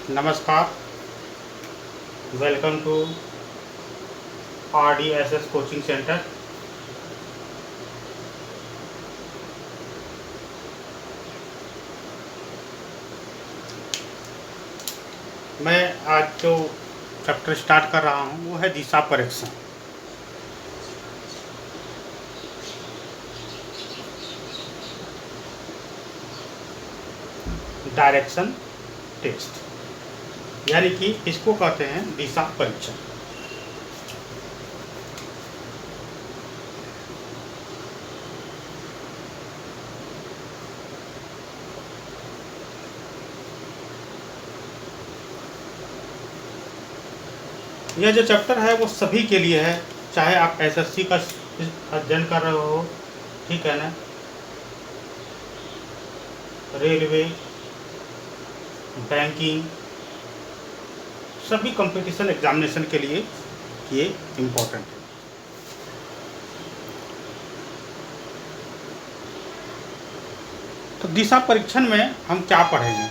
नमस्कार। Welcome to RDSS coaching centre. मैं आज जो चैप्टर स्टार्ट कर रहा हूँ वो है दिशा परीक्षण। डायरेक्शन टेस्ट, यानी कि इसको कहते हैं दिशा परीक्षण। यह जो चैप्टर है वो सभी के लिए है, चाहे आप SSC का अध्ययन कर रहे हो, ठीक है ना, रेलवे, बैंकिंग, सभी कंपटीशन एग्जामिनेशन के लिए ये इम्पोर्टेंट है। तो दिशा परीक्षण में हम क्या पढ़ेंगे,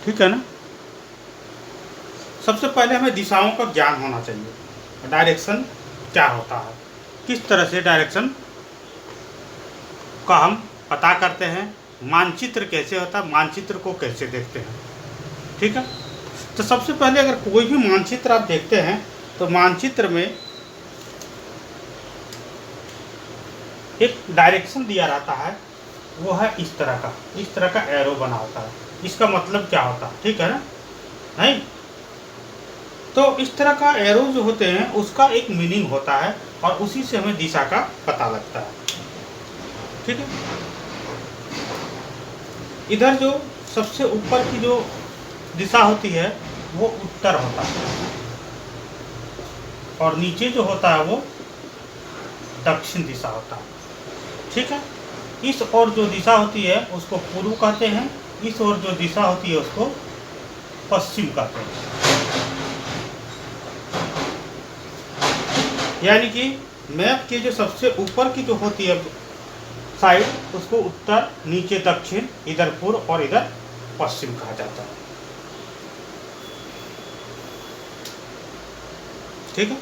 ठीक है ना। सबसे पहले हमें दिशाओं का ज्ञान होना चाहिए। डायरेक्शन क्या होता है, किस तरह से डायरेक्शन का हम पता करते हैं, मानचित्र कैसे होता है, मानचित्र को कैसे देखते हैं, ठीक है। तो सबसे पहले अगर कोई भी मानचित्र आप देखते हैं तो मानचित्र में एक डायरेक्शन दिया रहता है, वो है इस तरह का एरो बना होता है। इसका मतलब क्या होता है, ठीक है ना, नहीं। तो इस तरह का एरो जो होते हैं उसका एक मीनिंग होता है और उसी से हमें दिशा का पता लगता है, ठीक है। इधर जो सबसे ऊपर की जो दिशा होती है वो उत्तर होता है और नीचे जो होता है वो दक्षिण दिशा होता है, ठीक है। इस ओर जो दिशा होती है उसको पूर्व कहते हैं, इस ओर जो दिशा होती है उसको पश्चिम कहते हैं। यानी कि मैप के जो सबसे ऊपर की जो होती है साइड उसको उत्तर, नीचे दक्षिण, इधर पूर्व और इधर पश्चिम कहा जाता है, ठीक है।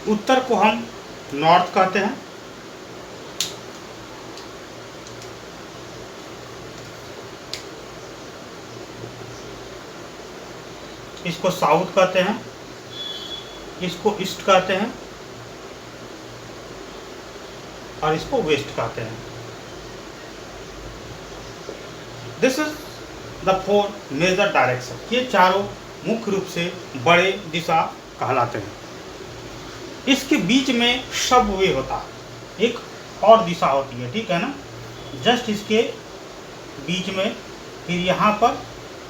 उत्तर को हम नॉर्थ कहते हैं, इसको साउथ कहते हैं, इसको ईस्ट कहते हैं और इसको वेस्ट कहते हैं। This is the 4 major direction. ये चारों मुख्य रूप से बड़े दिशा कहलाते हैं। इसके बीच में सब वे होता है, एक और दिशा होती है, ठीक है ना। जस्ट इसके बीच में, फिर यहाँ पर,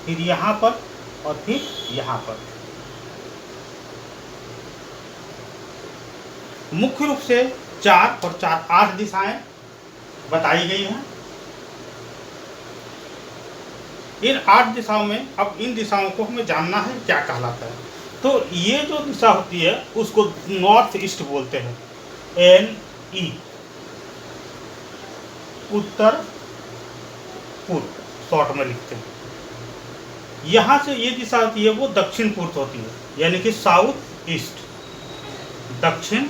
फिर यहाँ पर और फिर यहाँ पर। मुख्य रूप से 4 और 4 8 दिशाएं बताई गई हैं। इन 8 दिशाओं में अब इन दिशाओं को हमें जानना है क्या कहलाता है। तो ये जो दिशा होती है उसको नॉर्थ ईस्ट बोलते हैं, NE, उत्तर पूर्व शॉर्ट में लिखते हैं। यहाँ से ये दिशा होती है वो दक्षिण पूर्व होती है, यानी कि साउथ ईस्ट, दक्षिण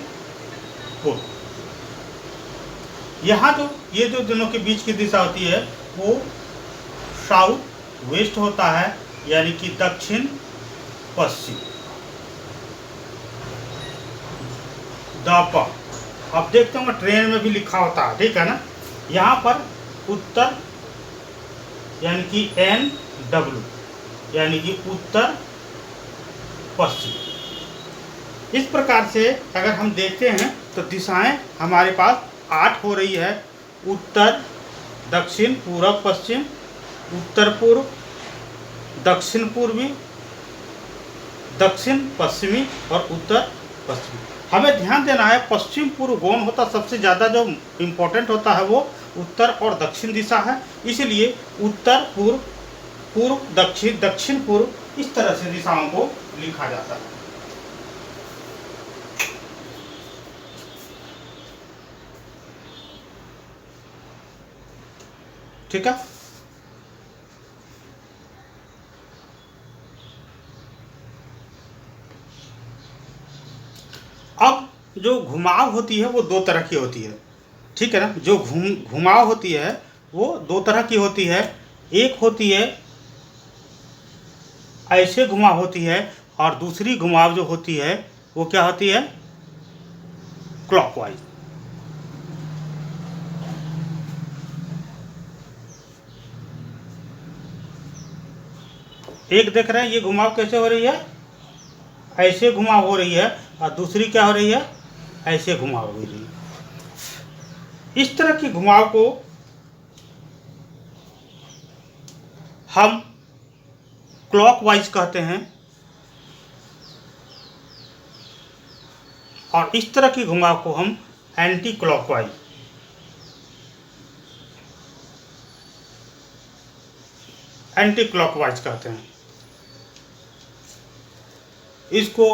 पूर्व। यहाँ जो ये जो दोनों के बीच की दिशा होती है वो साउथ वेस्ट होता है, यानी कि दक्षिण पश्चिम। दापा अब देखते होंगे ट्रेन में भी लिखा होता है, ठीक है ना। यहाँ पर उत्तर यानी कि NW, यानी कि उत्तर पश्चिम। इस प्रकार से अगर हम देखते हैं तो दिशाएं हमारे पास 8 हो रही है। उत्तर, दक्षिण, पूर्व, पश्चिम, उत्तर पूर्व, दक्षिण पूर्वी, दक्षिण पश्चिमी और उत्तर पश्चिमी। हमें ध्यान देना है पश्चिम पूर्व गौण होता सबसे ज़्यादा जो इम्पोर्टेंट होता है वो उत्तर और दक्षिण दिशा है। इसलिए उत्तर पूर्व, पूर्व दक्षिण, दक्षिण पूर्व, इस तरह से दिशाओं को लिखा जाता है। ठीक है। अब जो घुमाव होती है वो दो तरह की होती है, ठीक है ना। जो घुमाव होती है वो दो तरह की होती है। एक होती है ऐसे घुमाव होती है, और दूसरी घुमाव जो होती है वो क्या होती है, क्लॉकवाइज। एक देख रहे हैं ये घुमाव कैसे हो रही है, ऐसे घुमाव हो रही है, और दूसरी क्या हो रही है, ऐसे घुमाव हो रही है। इस तरह की घुमाव को हम क्लॉकवाइज कहते हैं, और इस तरह की घुमाव को हम एंटी क्लॉकवाइज कहते हैं। इसको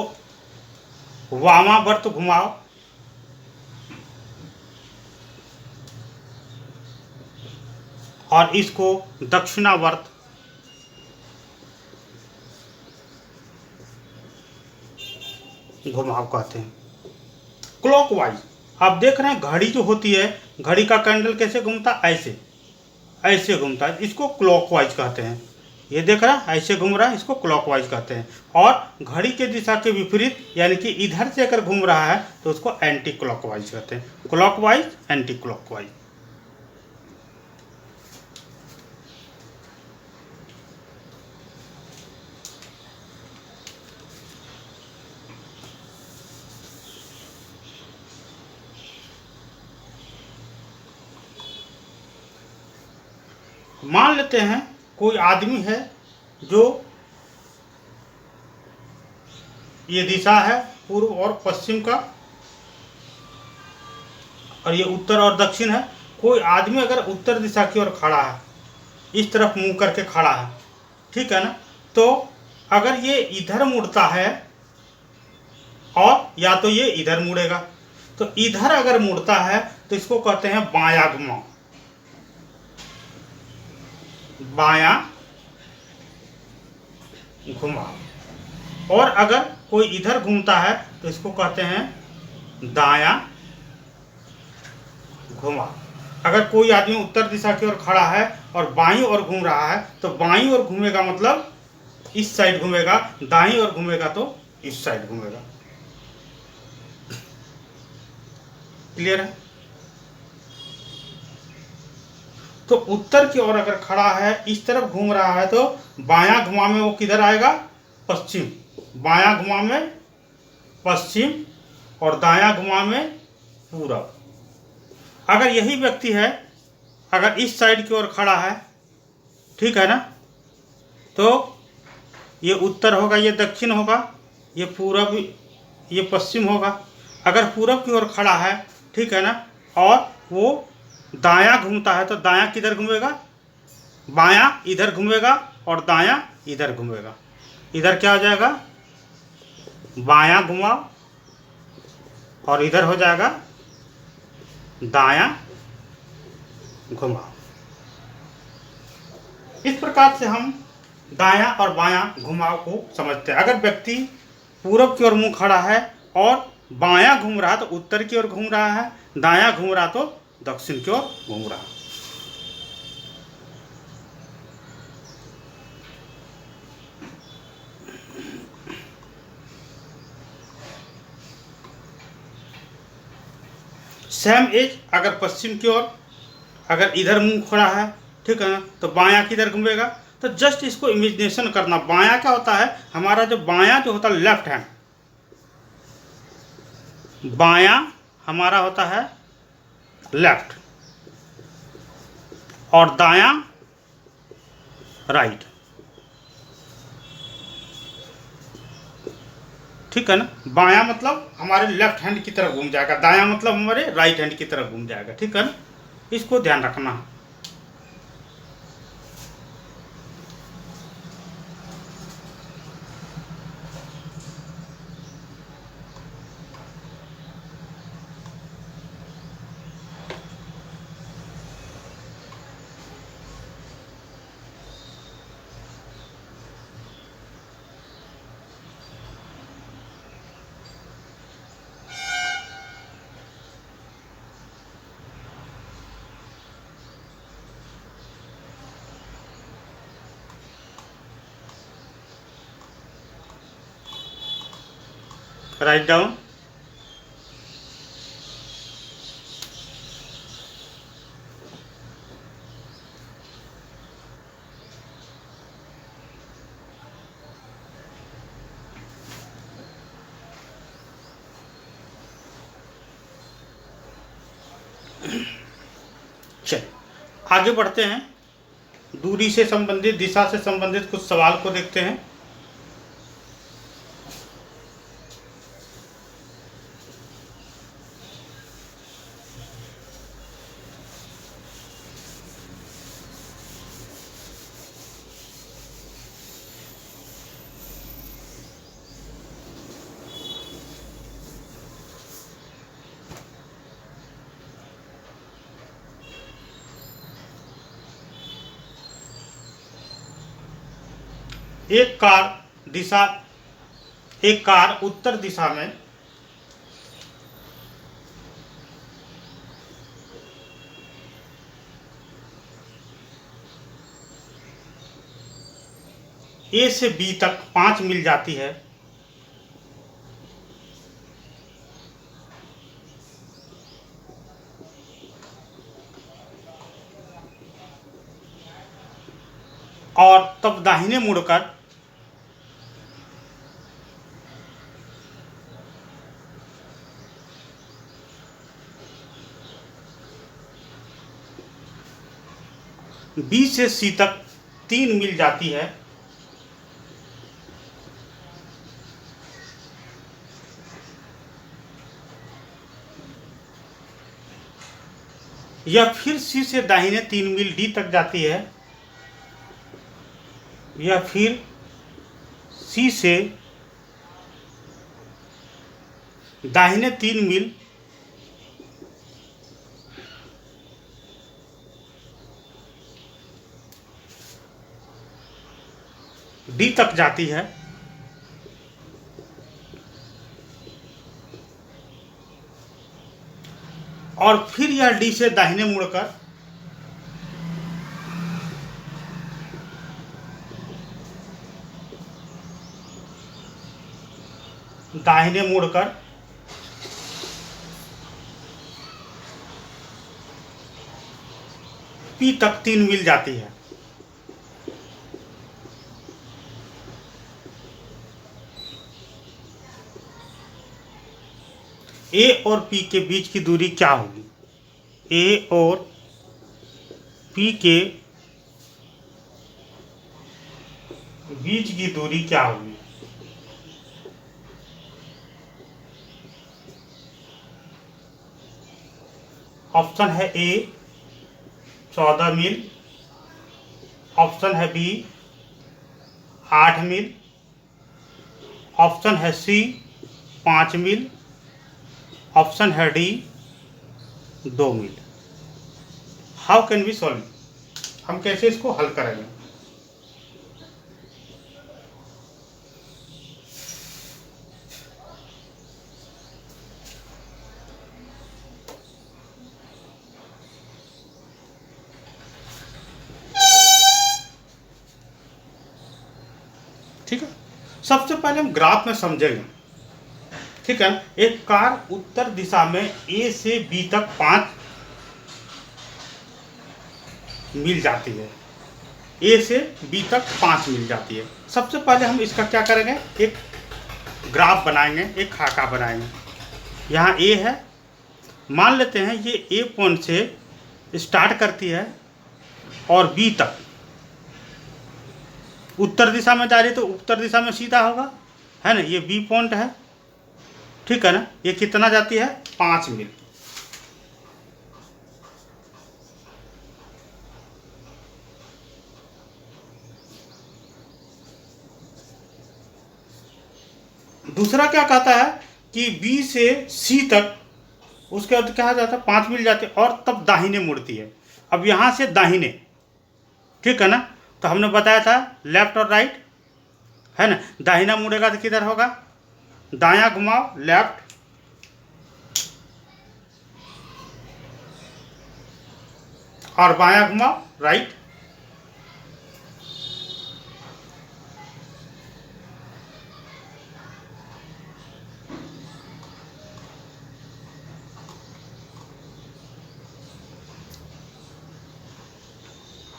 वामावर्त घुमाव, और इसको दक्षिणावर्त घुमाव कहते हैं। क्लॉकवाइज आप देख रहे हैं घड़ी जो होती है, घड़ी का कैंडल कैसे घूमता है, ऐसे ऐसे घूमता है, इसको क्लॉकवाइज कहते हैं। ये देख रहा है ऐसे घूम रहा है, इसको क्लॉकवाइज कहते हैं। और घड़ी के दिशा के विपरीत यानी कि इधर से अगर घूम रहा है तो उसको एंटी क्लॉकवाइज कहते हैं। Clockwise, anti clockwise. मान लेते हैं कोई आदमी है जो ये दिशा है पूर्व और पश्चिम का, और ये उत्तर और दक्षिण है। कोई आदमी अगर उत्तर दिशा की ओर खड़ा है, इस तरफ मुंह करके खड़ा है, ठीक है ना, तो अगर ये इधर मुड़ता है और या तो ये इधर मुड़ेगा, तो इधर अगर मुड़ता है तो इसको कहते हैं बायां घुमाव, बायां घुमाव। और अगर कोई इधर घूमता है तो इसको कहते हैं दायां घुमाव। अगर कोई आदमी उत्तर दिशा की ओर खड़ा है और बाईं ओर घूम रहा है तो बाईं ओर घूमेगा मतलब इस साइड घूमेगा, दाईं ओर घूमेगा तो इस साइड घूमेगा। क्लियर है। तो उत्तर की ओर अगर खड़ा है, इस तरफ घूम रहा है, तो बायां घुमाव में वो किधर आएगा, पश्चिम। बायां घुमाव में पश्चिम और दायां घुमाव में पूरब। अगर यही व्यक्ति है, अगर इस साइड की ओर खड़ा है, ठीक है ना, तो ये उत्तर होगा, ये दक्षिण होगा, ये पूरब, ये पश्चिम होगा। अगर पूरब की ओर खड़ा है, ठीक है ना, और वो दायां घूमता है तो दायां किधर घूमेगा, बायां इधर घूमेगा और दायां इधर घूमेगा। इधर क्या हो जाएगा, बायां घुमाव, और इधर हो जाएगा दायां घुमाव। इस प्रकार से हम दायां और बायां घुमाव को समझते हैं। अगर व्यक्ति पूरब की ओर मुंह खड़ा है और बायां घूम रहा तो उत्तर की ओर घूम रहा है, दायां घूम रहा तो दक्षिण की ओर घूम रहा। सेम एज अगर पश्चिम की ओर, अगर इधर मुंह खड़ा है, ठीक है ना, तो बायां किधर घूमेगा। तो जस्ट इसको इमेजिनेशन करना, बायां क्या होता है, हमारा जो बायां जो होता है लेफ्ट हैंड, बायां हमारा होता है लेफ्ट और दायां राइट, ठीक है ना। बायां मतलब हमारे लेफ्ट हैंड की तरफ घूम जाएगा, दायां मतलब हमारे राइट हैंड की तरफ घूम जाएगा, ठीक है ना। इसको ध्यान रखना। Write down. चलिए आगे बढ़ते हैं, दूरी से संबंधित, दिशा से संबंधित कुछ सवाल को देखते हैं। एक कार उत्तर दिशा में ए से बी तक 5 मील जाती है। और तब दाहिने मुड़कर बी से सी तक 3 मील जाती है। या फिर सी से दाहिने 3 मील डी तक जाती है। या फिर सी से दाहिने 3 मील डी तक जाती है। और फिर यह डी से दाहिने मुड़कर पी तक 3 मील जाती है। ए और पी के बीच की दूरी क्या होगी? ए और पी के बीच की दूरी क्या होगी? ऑप्शन है ए 14 मील, ऑप्शन है बी 8 मील, ऑप्शन है सी 5 मील, ऑप्शन है डी 2 मील। How can we solve? हम कैसे इसको हल करेंगे? ठीक है, सबसे पहले हम ग्राफ में समझेंगे। ठीक है, एक कार उत्तर दिशा में ए से बी तक 5 मील जाती है। ए से बी तक 5 मील जाती है। सबसे पहले हम इसका क्या करेंगे, एक ग्राफ बनाएंगे, एक खाका बनाएंगे। यहाँ ए है, मान लेते हैं ये ए पॉइंट से स्टार्ट करती है और बी तक उत्तर दिशा में जा रही है, तो उत्तर दिशा में सीधा होगा, है ना। ये बी पॉइंट है, ठीक है ना। ये कितना जाती है? 5 मील। दूसरा क्या कहता है कि बी से सी तक, उसके बाद कहा जाता है 5 मील जाती है और तब दाहिने मुड़ती है। अब यहाँ से दाहिने, ठीक है ना, तो हमने बताया था लेफ्ट और राइट, है ना। दाहिना मुड़ेगा तो किधर होगा? दायां घुमाओ लेफ्ट, और बायां घुमाओ राइट।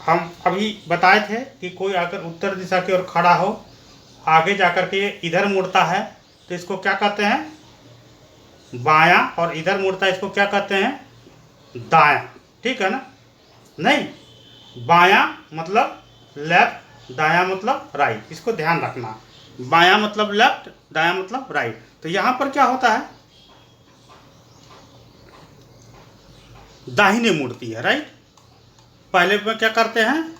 हम अभी बताए थे कि कोई अगर उत्तर दिशा की ओर खड़ा हो, आगे जाकर के इधर मुड़ता है तो इसको क्या कहते हैं, बायां, और इधर मुड़ता है इसको क्या कहते हैं, दायां। ठीक है ना? नहीं, बायां मतलब लेफ्ट, दायां मतलब राइट, इसको ध्यान रखना। बायां मतलब लेफ्ट, दायां मतलब राइट। तो यहां पर क्या होता है, दाहिने मुड़ती है, राइट। पहले में क्या करते हैं,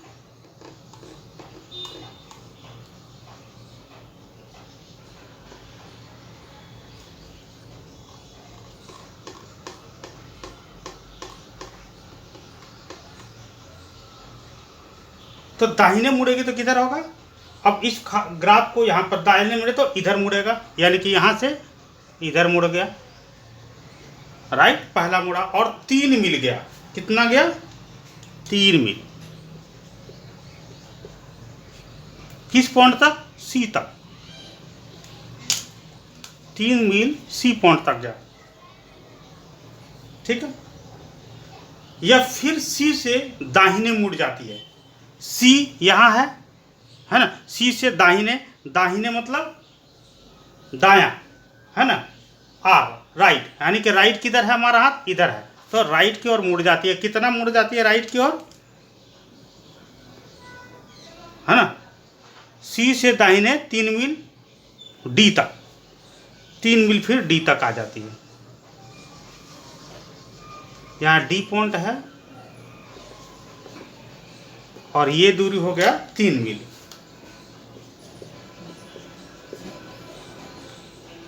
तो दाहिने मुड़ेगी तो किधर होगा। अब इस ग्राफ को यहाँ पर दाहिने मुड़े तो इधर मुड़ेगा, यानी कि यहाँ से इधर मुड़ गया, राइट। पहला मुड़ा और 3 मिल गया। कितना गया, 3 मिल। किस पॉइंट तक, सी तक। 3 मील सी पॉइंट तक गया। ठीक है। या फिर सी से दाहिने मुड़ जाती है। सी यहाँ है ना, सी से दाहिने, दाहिने मतलब दायां, है ना, आर राइट, यानी कि राइट किधर है, हमारा हाथ इधर है, तो राइट की ओर मुड़ जाती है। कितना मुड़ जाती है राइट की ओर, है ना। सी से दाहिने 3 मील डी तक, 3 मील फिर डी तक आ जाती है। यहाँ डी पॉइंट है और ये दूरी हो गया 3 मील।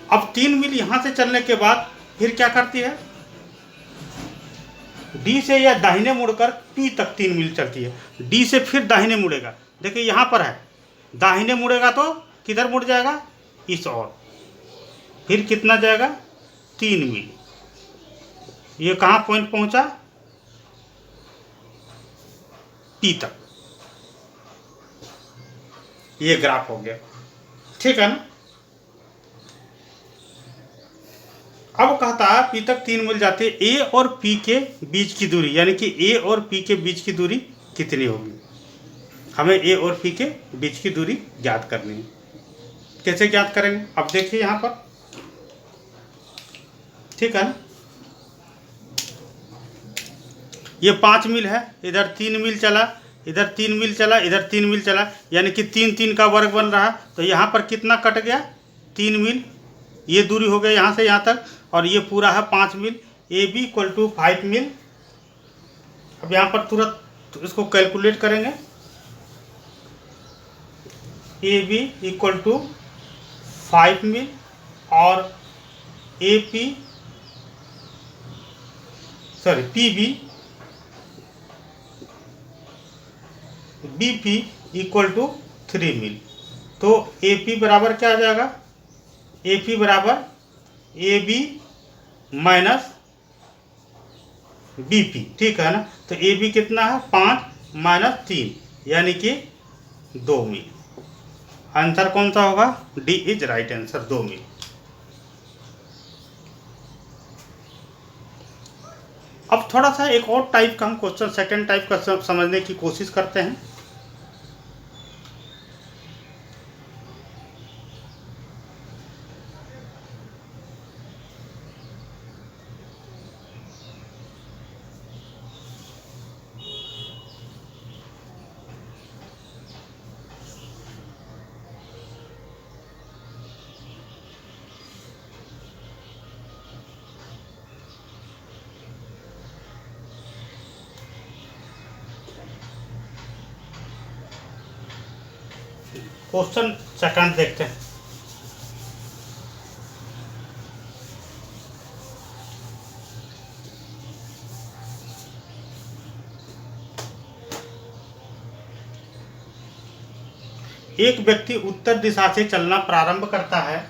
अब 3 मील यहां से चलने के बाद फिर क्या करती है, डी से या दाहिने मुड़कर पी तक 3 मील चलती है। डी से फिर दाहिने मुड़ेगा, देखिए यहां पर है, दाहिने मुड़ेगा तो किधर मुड़ जाएगा, इस ओर। फिर कितना जाएगा, 3 मील। ये कहाँ पॉइंट पहुंचा, पी तक। ये ग्राफ हो गया। ठीक है ना। अब कहता है पी तक 3 मील जाती है, ए और पी के बीच की दूरी, यानी कि ए और पी के बीच की दूरी कितनी होगी। हमें ए और पी के बीच की दूरी ज्ञात करनी है। कैसे ज्ञात करेंगे, अब देखिए यहां पर। ठीक है ना, ये 5 मील है, इधर 3 मील चला, इधर 3 मील चला, इधर 3 मील चला, यानी कि 3 का वर्ग बन रहा है। तो यहाँ पर कितना कट गया, 3 मील। ये दूरी हो गई यहाँ से यहाँ तक, और ये पूरा है 5 मील। ए बी इक्वल टू 5 मील। अब यहाँ पर तुरंत इसको कैलकुलेट करेंगे। ए बी इक्वल टू 5 मील और P B B P equal to 3 मील। तो ए पी बराबर क्या आ जाएगा, ए पी बराबर A B minus B P. ठीक है ना। तो ए बी कितना है, 5 माइनस 3, यानी कि 2 मील। आंसर कौन सा होगा, डी इज राइट आंसर, 2 मील। अब थोड़ा सा एक और टाइप का हम क्वेश्चन, सेकंड टाइप का समझने की कोशिश करते हैं। क्वेश्चन सेकंड देखते हैं। एक व्यक्ति उत्तर दिशा से चलना प्रारंभ करता है।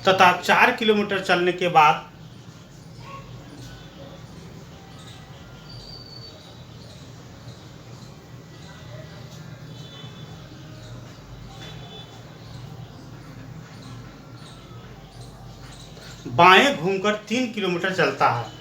तथा 4 किलोमीटर चलने के बाद बाएं घूमकर 3 किलोमीटर चलता है।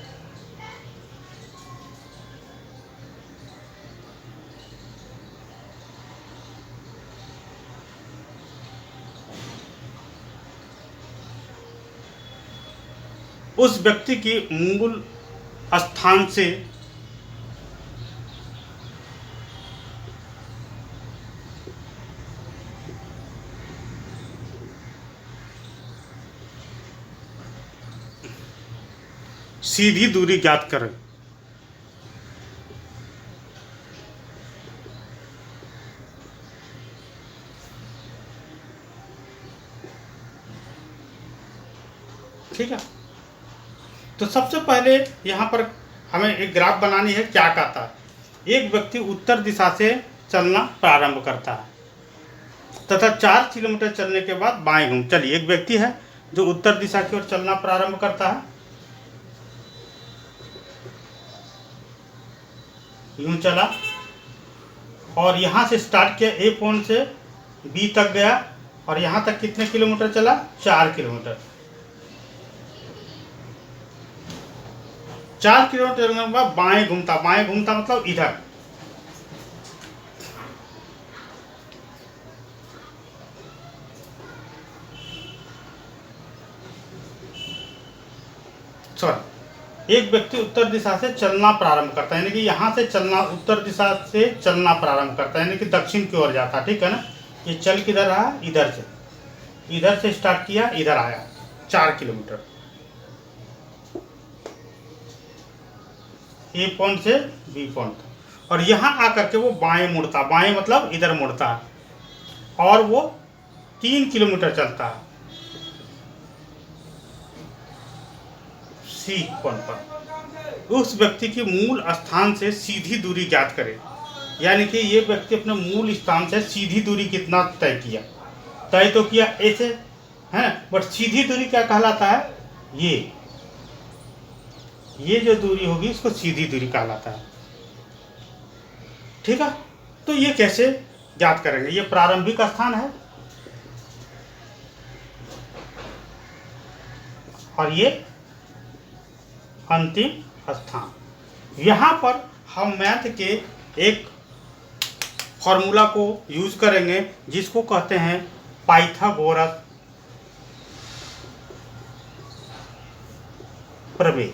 उस व्यक्ति की मूल स्थान से सीधी दूरी ज्ञात करें। ठीक है, तो सबसे पहले यहाँ पर हमें एक ग्राफ बनानी है। क्या कहता है, एक व्यक्ति उत्तर दिशा से चलना प्रारंभ करता है तथा 4 किलोमीटर चलने के बाद बाएं घूम। चलिए, एक व्यक्ति है जो उत्तर दिशा की ओर चलना प्रारंभ करता है, यूं चला और यहाँ से स्टार्ट किया, ए पॉइंट से बी तक गया और यहाँ तक कितने किलोमीटर चला, 4 किलोमीटर। 4 किलोमीटर चलने के बाद बाएं घूमता, बाएं घूमता मतलब इधर, सॉरी, एक व्यक्ति उत्तर दिशा से चलना प्रारंभ करता है, यानी कि यहाँ से चलना, उत्तर दिशा से चलना प्रारंभ करता है, यानी कि दक्षिण की ओर जाता है। ठीक है ना, ये चल किधर रहा, इधर से स्टार्ट किया, इधर आया 4 किलोमीटर, ए पॉइंट से बी पॉइंट, और यहाँ आकर के वो बाएं मुड़ता, बाएं मतलब इधर मुड़ता है और वो 3 किलोमीटर चलता है सी पॉइंट पर। उस व्यक्ति की मूल स्थान से सीधी दूरी ज्ञात करें, यानी कि ये व्यक्ति अपने मूल स्थान से सीधी दूरी कितना तय किया, तय तो किया ऐसे है, बट सीधी दूरी क्या कहलाता है, ये जो दूरी होगी इसको सीधी दूरी कहलाता है। ठीक है, तो ये कैसे ज्ञात करेंगे, ये प्रारंभिक स्थान है और ये अंतिम स्थान। यहाँ पर हम मैथ के एक फॉर्मूला को यूज करेंगे जिसको कहते हैं पाइथागोरस प्रमेय।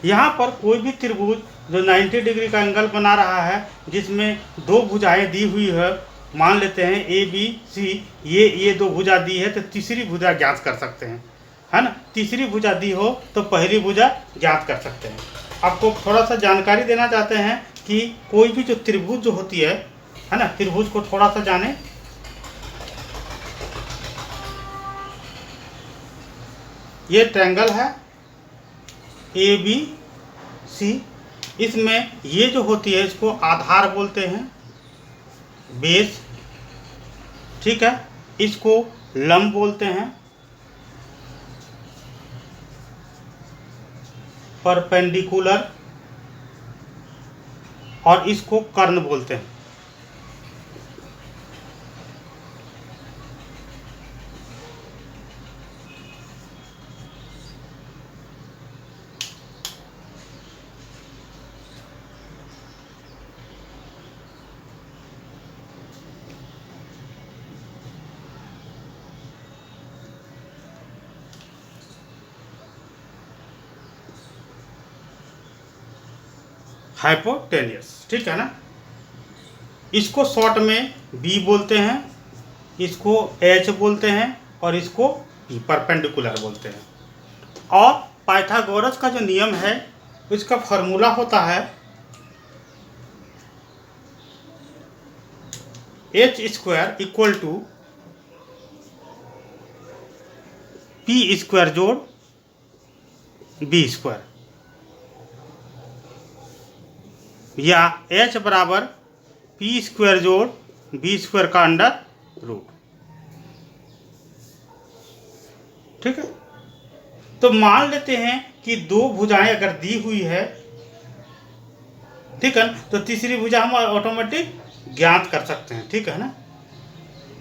यहाँ पर कोई भी त्रिभुज जो 90 डिग्री का एंगल बना रहा है, जिसमें 2 भुजाएं दी हुई है, मान लेते हैं ए बी सी, ये 2 भुजा दी है तो तीसरी भुजा ज्ञात कर सकते हैं, है ना। तीसरी भुजा दी हो तो पहली भुजा ज्ञात कर सकते हैं। आपको थोड़ा सा जानकारी देना चाहते हैं कि कोई भी जो त्रिभुज जो होती है ना, त्रिभुज को थोड़ा सा जाने। ये ट्रायंगल है ए बी सी, इसमें ये जो होती है इसको आधार बोलते हैं, बेस। ठीक है, इसको लंब बोलते हैं, परपेंडिकुलर, और इसको कर्ण बोलते हैं। हाइपोटेनियस, ठीक है ना। इसको शॉर्ट में बी बोलते हैं, इसको एच बोलते हैं और इसको परपेंडिकुलर बोलते हैं। और पाइथागोरस का जो नियम है इसका फॉर्मूला होता है H square equal to P square जोड़ बी स्क्वायर, या h बराबर पी स्क्वायर जोड़ बी स्क्वायर का अंडर रूट। ठीक है। तो मान लेते हैं कि दो भुजाएं अगर दी हुई है, ठीक है, तो तीसरी भुजा हम ऑटोमेटिक ज्ञात कर सकते हैं, ठीक है ना।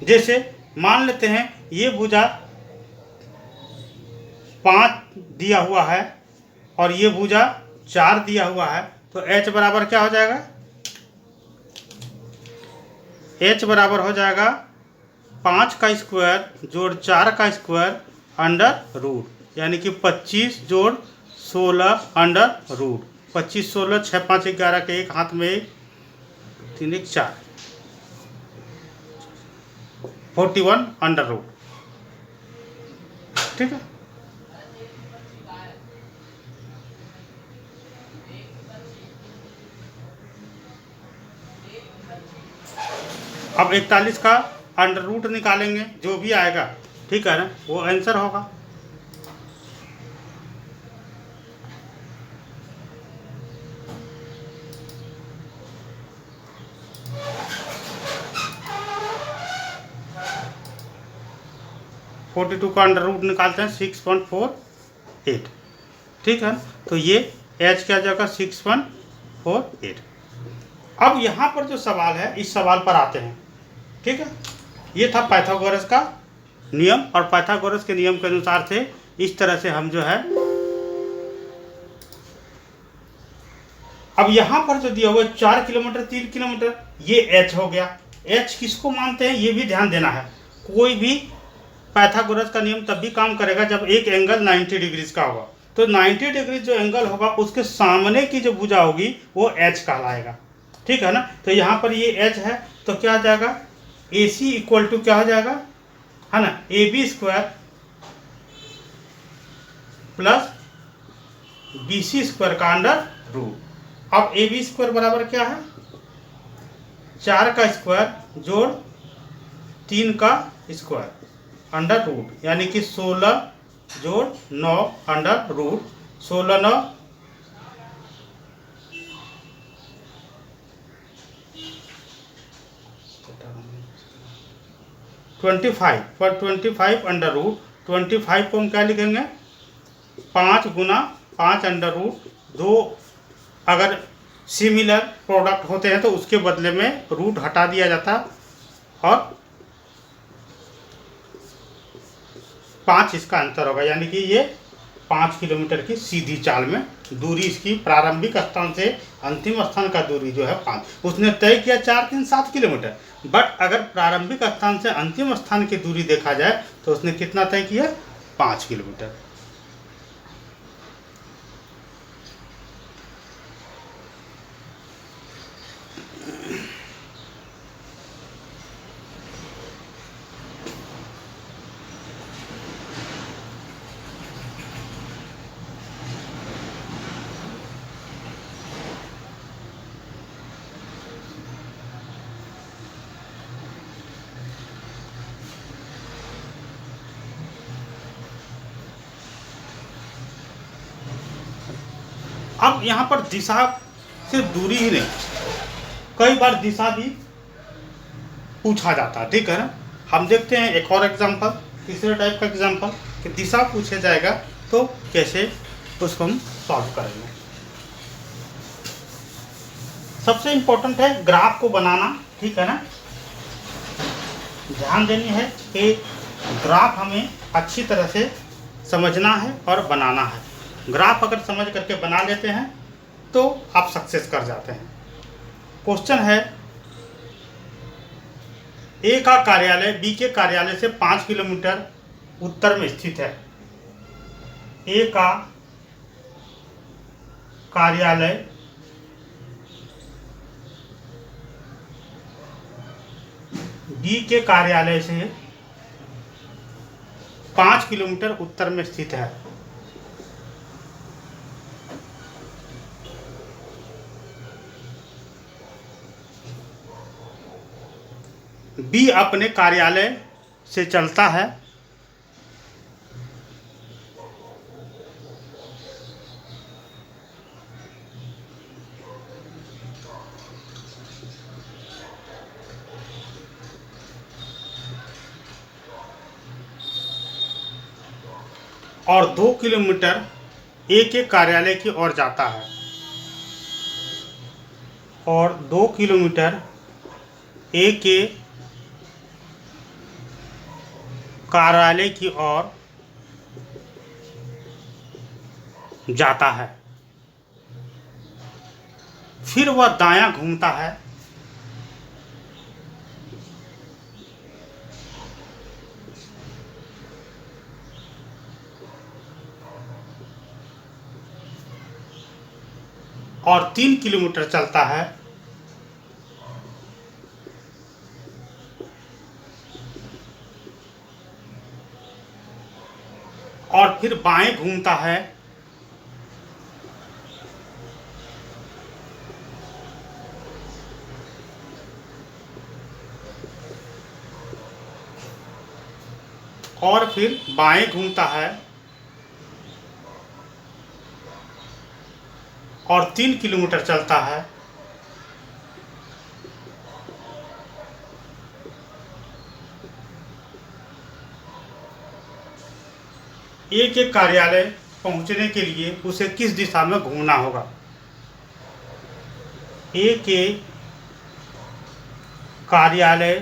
जैसे मान लेते हैं ये भुजा 5 दिया हुआ है और ये भुजा 4 दिया हुआ है, तो h बराबर क्या हो जाएगा, h बराबर हो जाएगा 5 का स्क्वायर जोड़ 4 का स्क्वायर अंडर रूट, यानी कि 25 जोड़ 16 अंडर रूट। 25 16 6 5 11 के एक हाथ में 3 1 4 41 अंडर रूट, ठीक है। अब 41 का अंडर रूट निकालेंगे, जो भी आएगा, ठीक है ना, वो आंसर होगा। फोर्टी टू का अंडर रूट निकालते हैं 6.48, ठीक है। तो ये h क्या जाएगा 6.48। अब यहाँ पर जो सवाल है, इस सवाल पर आते हैं, ठीक है। ये था पाइथागोरस का नियम, और पाइथागोरस के नियम के अनुसार से इस तरह से हम जो है, अब यहाँ पर जो दिया हुआ है 4 किलोमीटर 3 किलोमीटर, ये h हो गया। h किसको मानते हैं ये भी ध्यान देना है। कोई भी पाइथागोरस का नियम तब भी काम करेगा जब एक एंगल 90 डिग्रीज का होगा। तो 90 डिग्री जो एंगल होगा उसके सामने की जो भुजा होगी वो h कहलाएगा, ठीक है ना। तो यहाँ पर ये h है, तो क्या आ जाएगा, AC इक्वल टू क्या हो जाएगा, है ना, AB square plus BC square का अंडर रूट। अब AB स्क्वायर बराबर क्या है, 4 का स्क्वायर जोड़ 3 का स्क्वायर अंडर रूट, यानी कि 16 जोड़ 9 अंडर रूट। 16 9 25 पर 25 अंडर रूट। 25 को हम क्या लिखेंगे, 5 गुना 5 अंडर रूट। 2 अगर सिमिलर प्रोडक्ट होते हैं तो उसके बदले में रूट हटा दिया जाता, और 5 इसका अंतर होगा, यानी कि ये 5 किलोमीटर की सीधी चाल में दूरी इसकी प्रारंभिक स्थान से अंतिम स्थान का दूरी जो है 5। उसने तय किया 4 3 7 किलोमीटर, बट अगर प्रारंभिक स्थान से अंतिम स्थान की दूरी देखा जाए तो उसने कितना तय किया, 5 किलोमीटर। अब यहाँ पर दिशा से दूरी ही नहीं, कई बार दिशा भी पूछा जाता है, ठीक है ना। हम देखते हैं एक और एग्जांपल, तीसरे टाइप का एग्जांपल, कि दिशा पूछा जाएगा तो कैसे उसको हम सॉल्व करेंगे। सबसे इम्पोर्टेंट है ग्राफ को बनाना, ठीक है ना। ध्यान देनी है कि ग्राफ हमें अच्छी तरह से समझना है और बनाना है। ग्राफ अगर समझ करके बना लेते हैं तो आप सक्सेस कर जाते हैं। क्वेश्चन है, ए का कार्यालय बी के कार्यालय से 5 किलोमीटर उत्तर में स्थित है। ए का कार्यालय बी के कार्यालय से 5 किलोमीटर उत्तर में स्थित है। बी अपने कार्यालय से चलता है और 2 किलोमीटर ए के कार्यालय की ओर जाता है, और 2 किलोमीटर ए के कार्यालय की ओर जाता है, फिर वह दायां घूमता है और 3 किलोमीटर चलता है, और फिर बाएं घूमता है और फिर बाएं घूमता है और 3 किलोमीटर चलता है, ए के कार्यालय पहुंचने के लिए उसे किस दिशा में घूमना होगा? ए के कार्यालय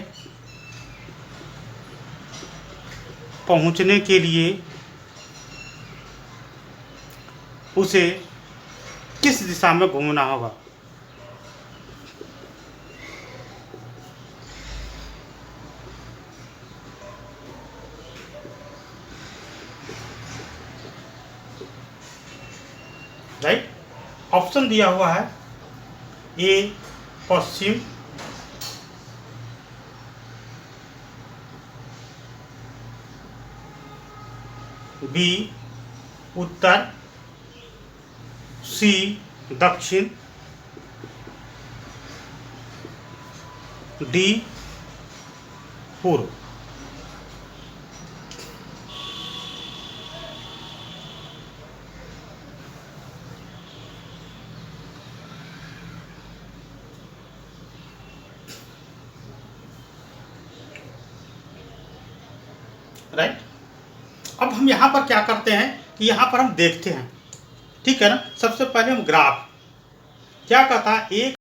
पहुंचने के लिए उसे किस दिशा में घूमना होगा? राइट, ऑप्शन दिया हुआ है ए पश्चिम, बी उत्तर, सी दक्षिण, डी पूर्व। राइट, अब हम यहाँ पर क्या करते हैं कि यहाँ पर हम देखते हैं, ठीक है ना। सबसे पहले हम ग्राफ क्या कहता है, एक